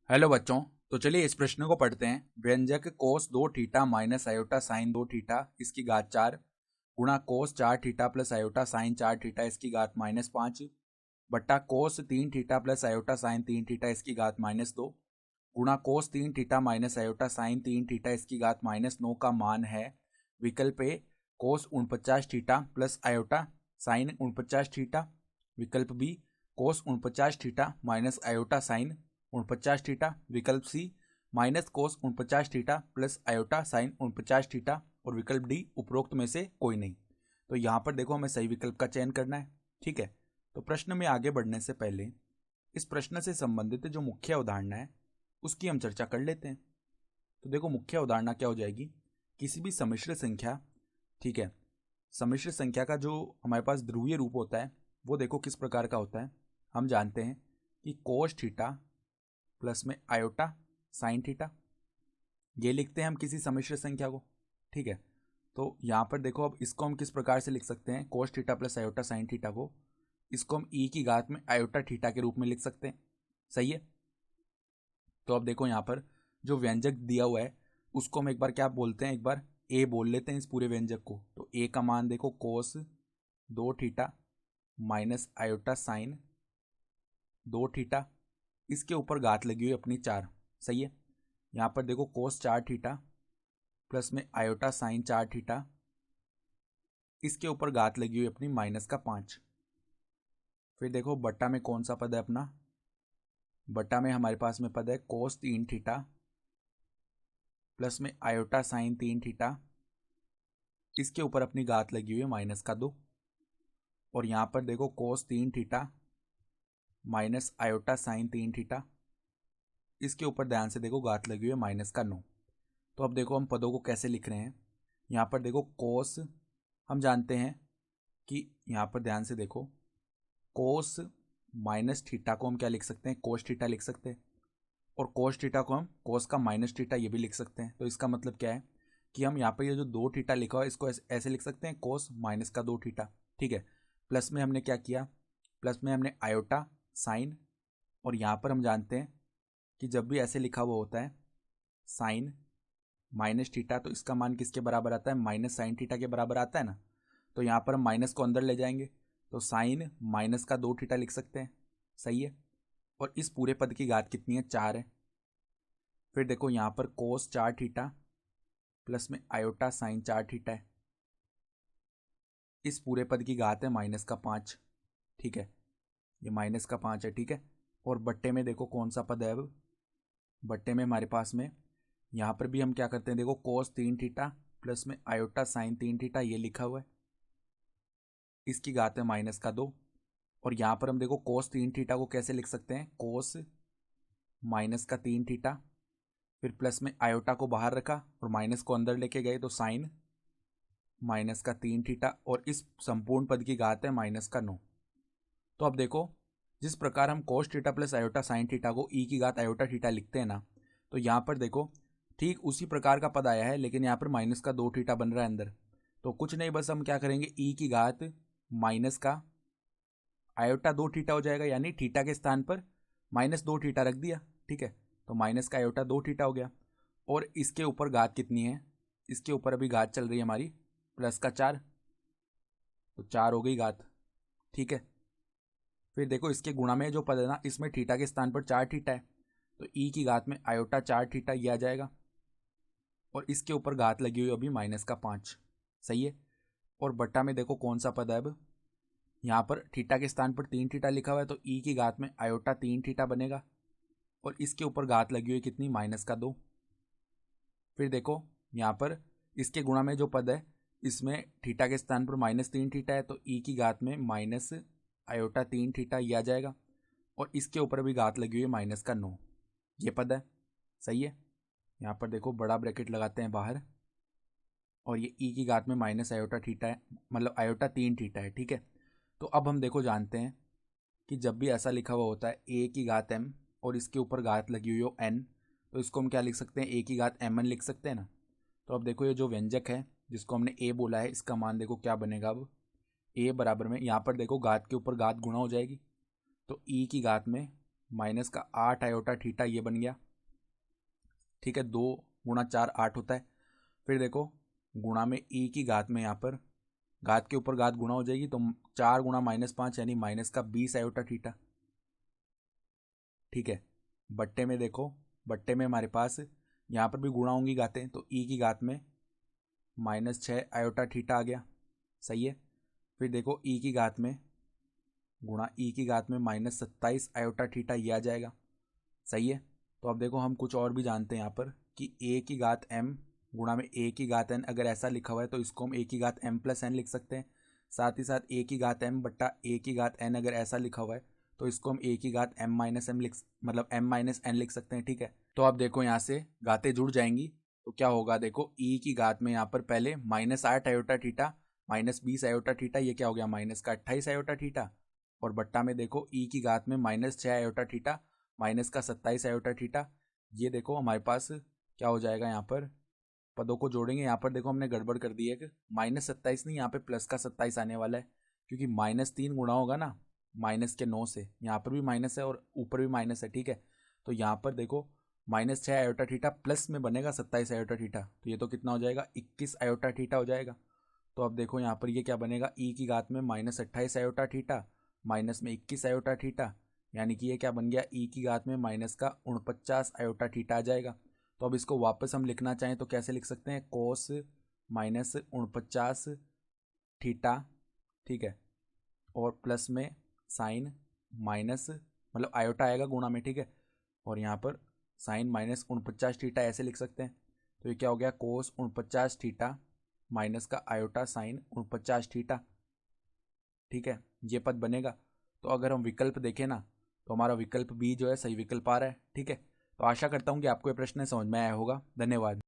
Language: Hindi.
हेलो बच्चों। तो चलिए इस प्रश्न को पढ़ते हैं। व्यंजक कोस 2 theta minus iota sine 2 theta इसकी घात 4 गुणा कोस 4 theta plus iota sign 4 theta इसकी घात -5 बट्टा कोस 3 theta plus iota sign 3 theta इसकी घात -2 गुणा कोस 3 theta minus iota sine 3 theta इसकी घात -9 का मान है। विकल्प ए कोस 49 theta plus iota sine 49 theta. विकल्प बी कोस 49 theta minus iota sine 49 theta. विकल्प C minus cos 49 theta plus iota sine 49 theta. और विकल्प डी उपरोक्त में से कोई नहीं। तो यहाँ पर देखो हमें सही विकल्प का चयन करना है। ठीक है, तो प्रश्न में आगे बढ़ने से पहले इस प्रश्न से संबंधित जो मुख्य अवधारणा है उसकी हम चर्चा कर लेते हैं। तो देखो मुख्य अवधारणा क्या हो जाएगी, किसी भी सम्मिश्र संख्या, ठीक है, सम्मिश्र संख्या का जो हमारे पास ध्रुवीय रूप होता है वो देखो किस प्रकार का होता है। हम जानते हैं कि कोस थीटा प्लस में आयोटा साइन थीटा, ये लिखते हैं हम किसी सम्मिश्र संख्या को। ठीक है, तो यहाँ पर देखो अब इसको हम किस प्रकार से लिख सकते हैं, cos theta plus iota sine theta को इसको हम ई की घात में आयोटा थीटा के रूप में लिख सकते हैं। सही है। तो अब देखो यहाँ पर जो व्यंजक दिया हुआ है उसको हम एक बार क्या बोलते हैं, एक बार ए बोल लेते हैं इस पूरे व्यंजक को। तो ए का मान देखो कोस 2 theta minus iota sine 2 theta, इसके ऊपर घात लगी हुई अपनी 4। सही है। यहाँ पर देखो कोस 4 थीटा प्लस में आयोटा साइन 4 थीटा, इसके ऊपर घात लगी हुई अपनी -5। फिर देखो बट्टा में कौन सा पद है अपना, बट्टा में हमारे पास में पद है कोस 3 थीटा प्लस में आयोटा साइन 3 थीटा, इसके ऊपर अपनी घात लगी हुई है -2। और यहाँ पर देखो कोस 3 theta minus iota sine 3 theta, इसके ऊपर ध्यान से देखो घात लगी हुई है -9। तो अब देखो हम पदों को कैसे लिख रहे हैं। यहाँ पर देखो कोस, हम जानते हैं कि यहाँ पर ध्यान से देखो कोस माइनस थीटा को हम क्या लिख सकते हैं, कोस थीटा लिख सकते हैं। और कोस थीटा को हम कोस का माइनस थीटा ये भी लिख सकते हैं। तो इसका मतलब क्या है कि हम यहाँ पर ये जो 2 थीटा लिखा हुआ है इसको ऐसे लिख सकते हैं, कोस माइनस का 2 थीटा। ठीक है, प्लस में हमने क्या किया, प्लस में हमने आयोटा साइन, और यहाँ पर हम जानते हैं कि जब भी ऐसे लिखा हुआ होता है साइन माइनस थीटा तो इसका मान किसके बराबर आता है, माइनस साइन थीटा के बराबर आता है ना। तो यहाँ पर हम माइनस को अंदर ले जाएंगे तो साइन माइनस का 2 थीटा लिख सकते हैं। सही है। और इस पूरे पद की घात कितनी है, 4 है। फिर देखो यहाँ पर कोस 4 थीटा प्लस में आयोटा साइन 4 थीटा है, इस पूरे पद की घात है -5। ठीक है, ये -5 है। ठीक है, और बट्टे में देखो कौन सा पद है, अब बट्टे में हमारे पास में यहाँ पर भी हम क्या करते हैं, देखो कोस 3 थीटा प्लस में आयोटा साइन 3 थीटा ये लिखा हुआ है, इसकी घात है -2। और यहाँ पर हम देखो कोस 3 थीटा को कैसे लिख सकते हैं, कोस माइनस का 3 थीटा, फिर प्लस में आयोटा को बाहर रखा और माइनस को अंदर लेके गए तो साइन माइनस का 3 थीटा, और इस संपूर्ण पद की घात है -9। तो अब देखो जिस प्रकार हम cos theta plus iota sine theta को ई की घात आयोटा थीटा लिखते हैं ना, तो यहाँ पर देखो ठीक उसी प्रकार का पद आया है, लेकिन यहाँ पर माइनस का 2 थीटा बन रहा है अंदर। तो कुछ नहीं, बस हम क्या करेंगे, ई की घात माइनस का आयोटा 2 थीटा हो जाएगा, यानी थीटा के स्थान पर -2 थीटा रख दिया। ठीक है, तो माइनस का आयोटा 2 थीटा हो गया। और इसके ऊपर घात कितनी है, इसके ऊपर अभी घात चल रही है हमारी प्लस का 4, तो 4 हो गई घात। ठीक है, फिर देखो इसके गुणा में जो पद है ना, इसमें थीटा के स्थान पर 4 थीटा है, तो ई की घात में आयोटा 4 थीटा ये आ जाएगा, और इसके ऊपर घात लगी हुई अभी -5। सही है। और बट्टा में देखो कौन सा पद है, अब यहाँ पर थीटा के स्थान पर 3 थीटा लिखा हुआ है, तो ई की घात में आयोटा 3 थीटा बनेगा, और इसके ऊपर घात लगी हुई कितनी, -2। फिर देखो यहाँ पर इसके गुणा में जो पद है इसमें थीटा के स्थान पर -3 थीटा है, तो ई की घात में माइनस आयोटा 3 थीटा ये आ जाएगा, और इसके ऊपर भी घात लगी हुई है -9, ये पद है। सही है। यहाँ पर देखो बड़ा ब्रैकेट लगाते हैं बाहर, और ये ई की घात में माइनस आयोटा थीटा है, मतलब आयोटा 3 थीटा है। ठीक है, तो अब हम देखो जानते हैं कि जब भी ऐसा लिखा हुआ होता है ए की घात m और इसके ऊपर घात लगी हुई हो n, तो इसको हम क्या लिख सकते हैं, ए की घात mn लिख सकते हैं ना। तो अब देखो ये जो व्यंजक है जिसको हमने ए बोला है, इसका मान देखो क्या बनेगा, अब ए बराबर में यहाँ पर देखो घात के ऊपर घात गुणा हो जाएगी, तो ई की घात में माइनस का 8 आयोटा थीटा ये बन गया, ठीक है। 2 गुणा 4 8 होता है। फिर देखो गुणा में ई की घात में यहाँ पर घात के ऊपर घात गुणा हो जाएगी, तो 4 गुणा -5 यानी माइनस का 20 आयोटा थीटा, ठीक है। बट्टे में देखो, बट्टे में हमारे पास यहाँ पर भी गुणा होंगी घातें, तो ई की घात में -6 आयोटा थीटा आ गया, सही है। फिर देखो ई की घात में गुणा ई की घात में -27 आयोटा थीटा ये आ जाएगा, सही है। तो अब देखो हम कुछ और भी जानते हैं यहाँ पर कि ए की घात m गुणा में ए की घात n, अगर ऐसा लिखा हुआ है तो इसको हम ए की घात m प्लस n लिख सकते हैं। साथ ही साथ ए की घात m बट्टा ए की घात n अगर ऐसा लिखा हुआ है तो इसको हम ए की घात m minus m m minus n लिख सकते हैं, ठीक है। तो अब देखो यहाँ से घातें जुड़ जाएंगी, तो क्या होगा, देखो ई की घात में यहाँ पर पहले -8 आयोटा थीटा -20 आयोटा थीटा, ये क्या हो गया माइनस का 28 आयोटा थीटा, और बट्टा में देखो ई की घात में -6 आयोटा थीटा माइनस का 27 आयोटा थीटा। ये देखो हमारे पास क्या हो जाएगा, यहाँ पर पदों को जोड़ेंगे। यहाँ पर देखो हमने गड़बड़ कर दी है कि -27 नहीं, यहाँ पे प्लस का 27 आने वाला है, क्योंकि -3 गुणा होगा ना माइनस के 9 से, यहाँ पर भी माइनस है और ऊपर भी माइनस है, ठीक है। तो यहाँ पर देखो -6 आयोटा थीटा प्लस में बनेगा 27 आयोटा थीटा, तो ये तो कितना हो जाएगा 21 आयोटा थीटा हो जाएगा। तो अब देखो यहाँ पर ये क्या बनेगा, ई की घात में -28 आयोटा थीटा माइनस में 21 आयोटा थीटा, यानी कि ये क्या बन गया, ई की घात में माइनस का 49 आयोटा थीटा आ जाएगा। तो अब इसको वापस हम लिखना चाहें तो कैसे लिख सकते हैं, कोस -49 थीटा, ठीक है, और प्लस में साइन माइनस आयोटा आएगा गुणा में, ठीक है, और यहाँ पर साइन -49 थीटा ऐसे लिख सकते हैं। तो ये क्या हो गया, कोस 49 थीटा माइनस का आयोटा साइन 49 थीटा, ठीक है, ये पद बनेगा। तो अगर हम विकल्प देखें ना, तो हमारा विकल्प बी जो है सही विकल्प आ रहा है, ठीक है। तो आशा करता हूँ कि आपको ये प्रश्न समझ में आया होगा। धन्यवाद।